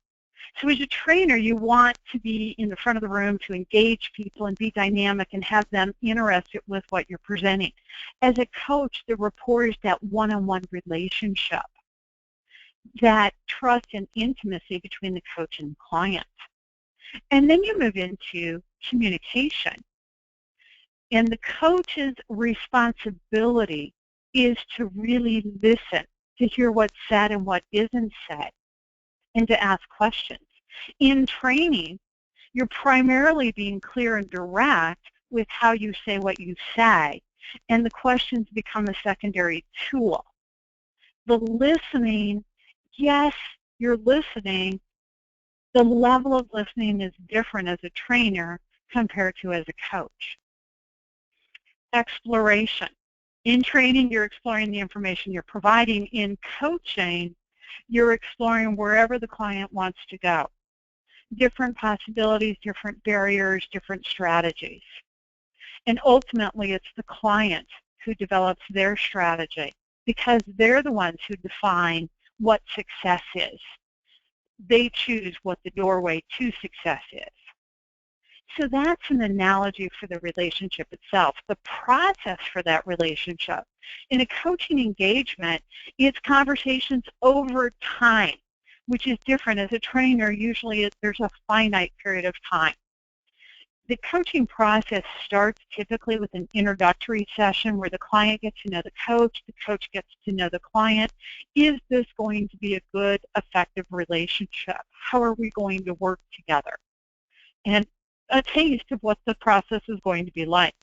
So as a trainer, you want to be in the front of the room to engage people and be dynamic and have them interested with what you're presenting. As a coach, the rapport is that one-on-one relationship, that trust and intimacy between the coach and the client. And then you move into communication. And the coach's responsibility is to really listen, to hear what's said and what isn't said, and to ask questions. In training, you're primarily being clear and direct with how you say what you say, and the questions become a secondary tool. The listening, yes, you're listening. The level of listening is different as a trainer compared to as a coach. Exploration. In training, you're exploring the information you're providing. In coaching, you're exploring wherever the client wants to go. Different possibilities, different barriers, different strategies. And ultimately, it's the client who develops their strategy because they're the ones who define what success is. They choose what the doorway to success is. So that's an analogy for the relationship itself. The process for that relationship. In a coaching engagement, it's conversations over time, which is different. As a trainer, usually there's a finite period of time. The coaching process starts typically with an introductory session where the client gets to know the coach gets to know the client. Is this going to be a good, effective relationship? How are we going to work together? And a taste of what the process is going to be like.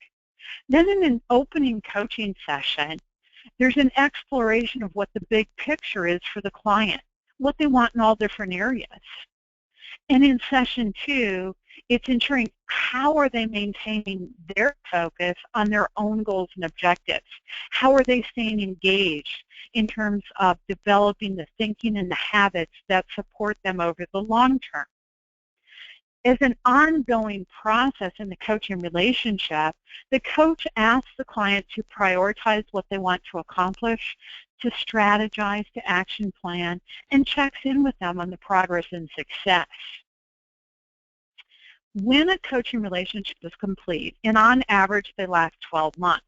Then in an opening coaching session, there's an exploration of what the big picture is for the client, what they want in all different areas. And in session 2, it's ensuring how are they maintaining their focus on their own goals and objectives? How are they staying engaged in terms of developing the thinking and the habits that support them over the long term? As an ongoing process in the coaching relationship, the coach asks the client to prioritize what they want to accomplish, to strategize, to action plan, and checks in with them on the progress and success. When a coaching relationship is complete, and on average they last 12 months.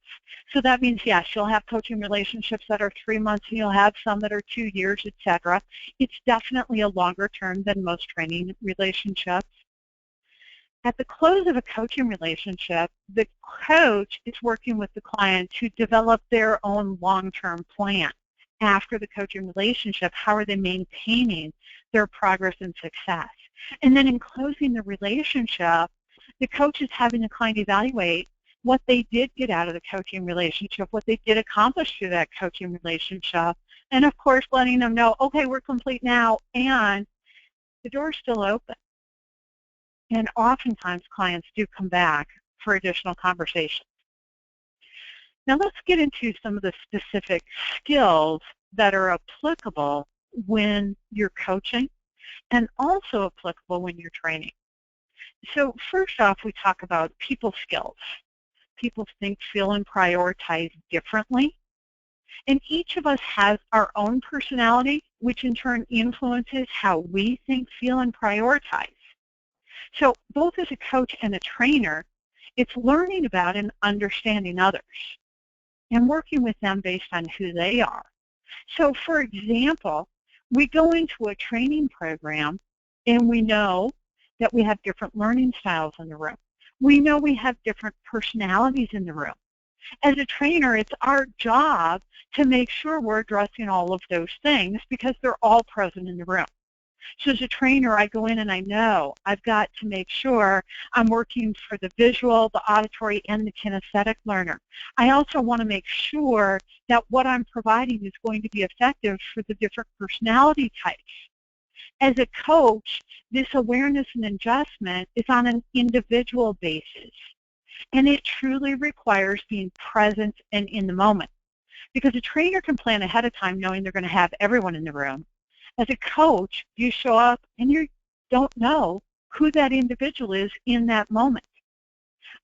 So that means, yes, you'll have coaching relationships that are 3 months and you'll have some that are 2 years, etc. It's definitely a longer term than most training relationships. At the close of a coaching relationship, the coach is working with the client to develop their own long-term plan. After the coaching relationship, how are they maintaining their progress and success? And then in closing the relationship, the coach is having the client evaluate what they did get out of the coaching relationship, what they did accomplish through that coaching relationship, and of course letting them know, okay, we're complete now, and the door's still open. And oftentimes clients do come back for additional conversations. Now let's get into some of the specific skills that are applicable when you're coaching and also applicable when you're training. So first off, we talk about people skills. People think, feel, and prioritize differently. And each of us has our own personality, which in turn influences how we think, feel, and prioritize. So both as a coach and a trainer, it's learning about and understanding others and working with them based on who they are. So for example, we go into a training program and we know that we have different learning styles in the room. We know we have different personalities in the room. As a trainer, it's our job to make sure we're addressing all of those things because they're all present in the room. So as a trainer, I go in and I know I've got to make sure I'm working for the visual, the auditory, and the kinesthetic learner. I also want to make sure that what I'm providing is going to be effective for the different personality types. As a coach, this awareness and adjustment is on an individual basis, and it truly requires being present and in the moment. Because a trainer can plan ahead of time knowing they're going to have everyone in the room. As a coach, you show up and you don't know who that individual is in that moment.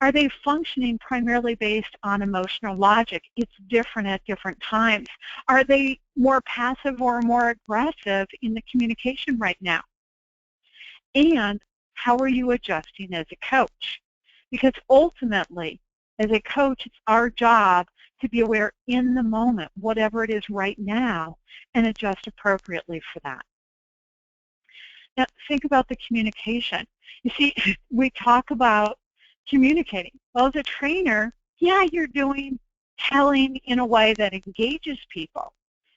Are they functioning primarily based on emotional logic? It's different at different times. Are they more passive or more aggressive in the communication right now? And how are you adjusting as a coach? Because ultimately, as a coach, it's our job to be aware in the moment, whatever it is right now, and adjust appropriately for that. Now, think about the communication. You see, we talk about communicating. Well, as a trainer, yeah, you're doing telling in a way that engages people.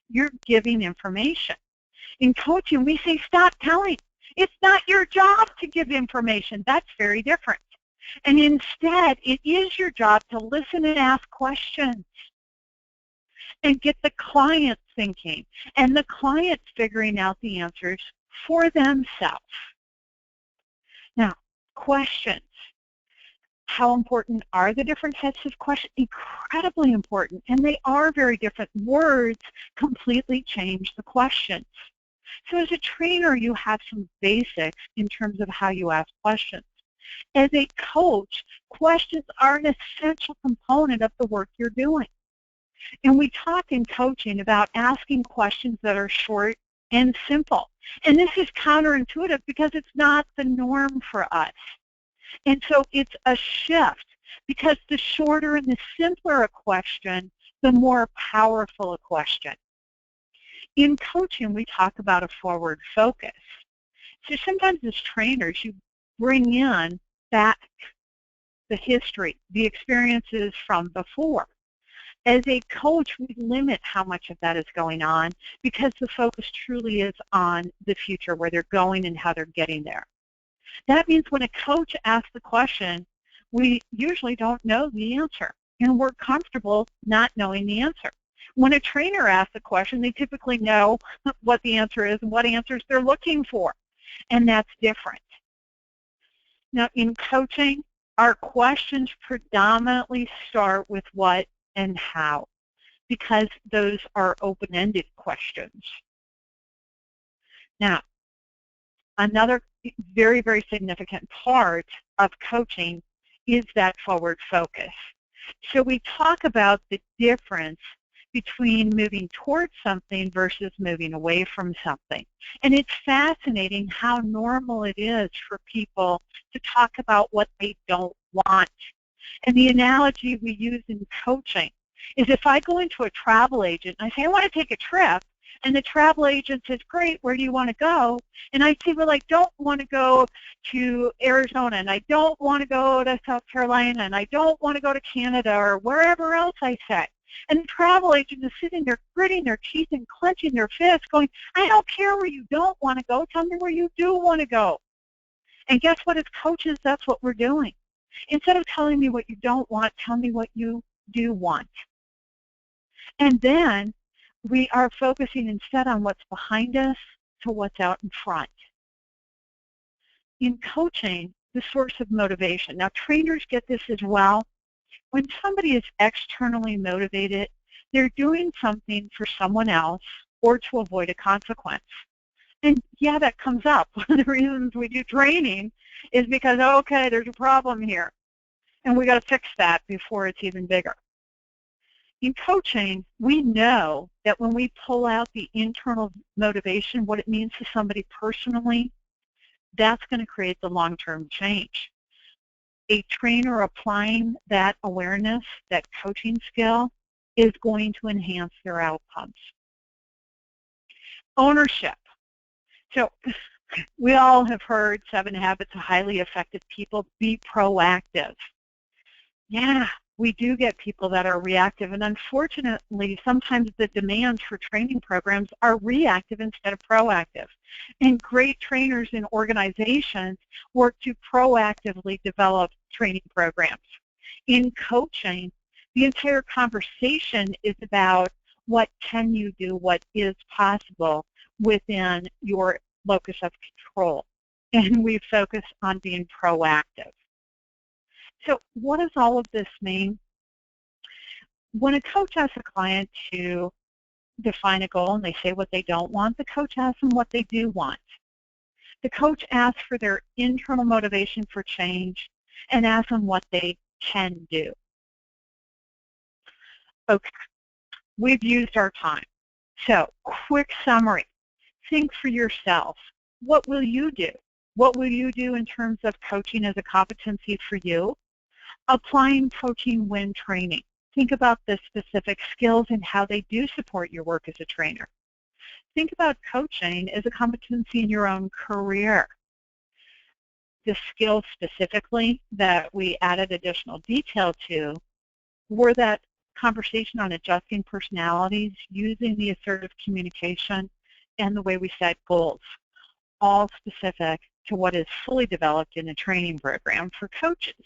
You're giving information. In coaching, we say stop telling. It's not your job to give information. That's very different. And instead, it is your job to listen and ask questions and get the client thinking and the client figuring out the answers for themselves. Now, questions. How important are the different types of questions? Incredibly important, and they are very different. Words completely change the questions. So as a trainer, you have some basics in terms of how you ask questions. As a coach, questions are an essential component of the work you're doing. And we talk in coaching about asking questions that are short and simple. And this is counterintuitive because it's not the norm for us. And so it's a shift, because the shorter and the simpler a question, the more powerful a question. In coaching, we talk about a forward focus. So sometimes as trainers, you bring in back the history, the experiences from before. As a coach, we limit how much of that is going on because the focus truly is on the future, where they're going and how they're getting there. That means when a coach asks the question, we usually don't know the answer, and we're comfortable not knowing the answer. When a trainer asks a question, they typically know what the answer is and what answers they're looking for, and that's different. Now, in coaching, our questions predominantly start with what and how, because those are open-ended questions. Now, another very, very significant part of coaching is that forward focus. So we talk about the difference between moving towards something versus moving away from something. And it's fascinating how normal it is for people to talk about what they don't want. And the analogy we use in coaching is if I go into a travel agent and I say, I want to take a trip, and the travel agent says, great, where do you want to go? And I say, well, I don't want to go to Arizona, and I don't want to go to South Carolina, and I don't want to go to Canada, or wherever else I say. And the travel agent is sitting there gritting their teeth and clenching their fists going, I don't care where you don't want to go. Tell me where you do want to go. And guess what? As coaches, that's what we're doing. Instead of telling me what you don't want, tell me what you do want. And then we are focusing instead on what's behind us to what's out in front. In coaching, the source of motivation. Now, trainers get this as well. When somebody is externally motivated, they're doing something for someone else or to avoid a consequence. And yeah, that comes up. One of the reasons we do training is because, okay, there's a problem here, and we got to fix that before it's even bigger. In coaching, we know that when we pull out the internal motivation, what it means to somebody personally, that's going to create the long-term change. A trainer applying that awareness, that coaching skill, is going to enhance their outcomes. Ownership. So we all have heard 7 Habits of Highly Effective People. Be proactive. Yeah, we do get people that are reactive, and unfortunately, sometimes the demands for training programs are reactive instead of proactive. And great trainers in organizations work to proactively develop training programs. In coaching, the entire conversation is about what can you do, what is possible within your locus of control. And we focus on being proactive. So what does all of this mean? When a coach asks a client to define a goal and they say what they don't want, the coach asks them what they do want. The coach asks for their internal motivation for change and asks them what they can do. Okay, we've used our time. So, quick summary. Think for yourself. What will you do? What will you do in terms of coaching as a competency for you? Applying coaching when training. Think about the specific skills and how they do support your work as a trainer. Think about coaching as a competency in your own career. The skills specifically that we added additional detail to were that conversation on adjusting personalities, using the assertive communication, and the way we set goals, all specific to what is fully developed in a training program for coaches.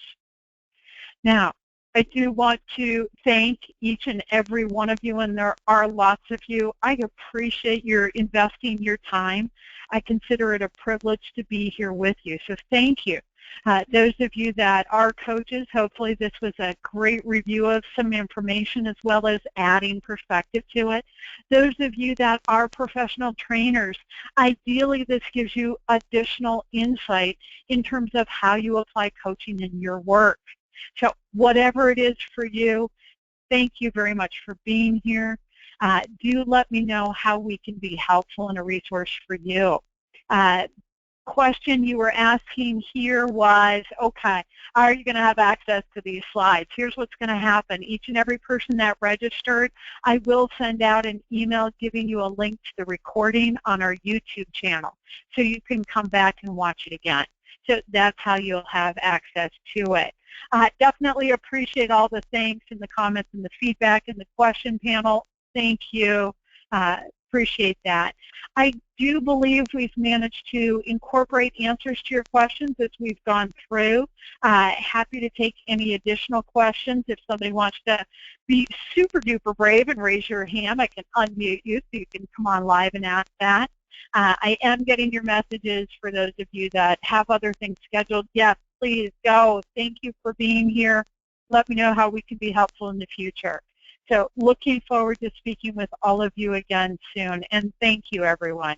Now, I do want to thank each and every one of you, and there are lots of you. I appreciate your investing your time. I consider it a privilege to be here with you, so thank you. Those of you that are coaches, hopefully this was a great review of some information as well as adding perspective to it. Those of you that are professional trainers, ideally this gives you additional insight in terms of how you apply coaching in your work. So whatever it is for you, thank you very much for being here. Do let me know how we can be helpful and a resource for you. Question you were asking here was, okay, are you going to have access to these slides? Here's what's going to happen. Each and every person that registered, I will send out an email giving you a link to the recording on our YouTube channel so you can come back and watch it again. So that's how you'll have access to it. Definitely appreciate all the thanks and the comments and the feedback in the question panel. Thank you. Appreciate that. I do believe we've managed to incorporate answers to your questions as we've gone through. Happy to take any additional questions. If somebody wants to be super duper brave and raise your hand, I can unmute you so you can come on live and ask that. I am getting your messages for those of you that have other things scheduled. Yes, please go. Thank you for being here. Let me know how we can be helpful in the future. So looking forward to speaking with all of you again soon, and thank you, everyone.